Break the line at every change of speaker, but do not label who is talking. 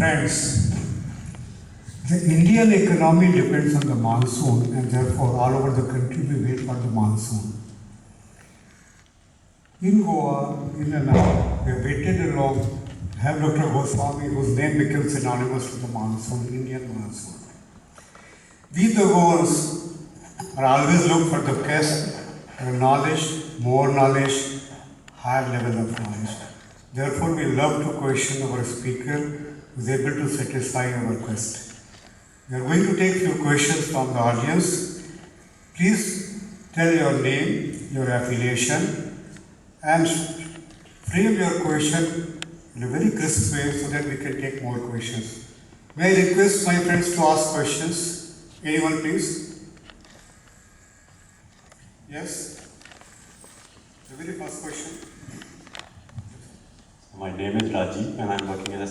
Friends, the Indian economy depends on the monsoon, and therefore all over the country we wait for the monsoon. In Goa, in and out, we have waited along, have Dr. Goswami, whose name becomes synonymous with the monsoon, Indian monsoon. We the Goans are always look for the best knowledge, more knowledge, higher level of knowledge. Therefore, we love to question our speaker who is able to satisfy our quest. We are going to take few questions from the audience. Please tell your name, your affiliation, and frame your question in a very crisp way so that we can take more questions. May I request my friends to ask questions? Anyone, please? Yes? The very first question.
My name is Rajiv and I'm working as a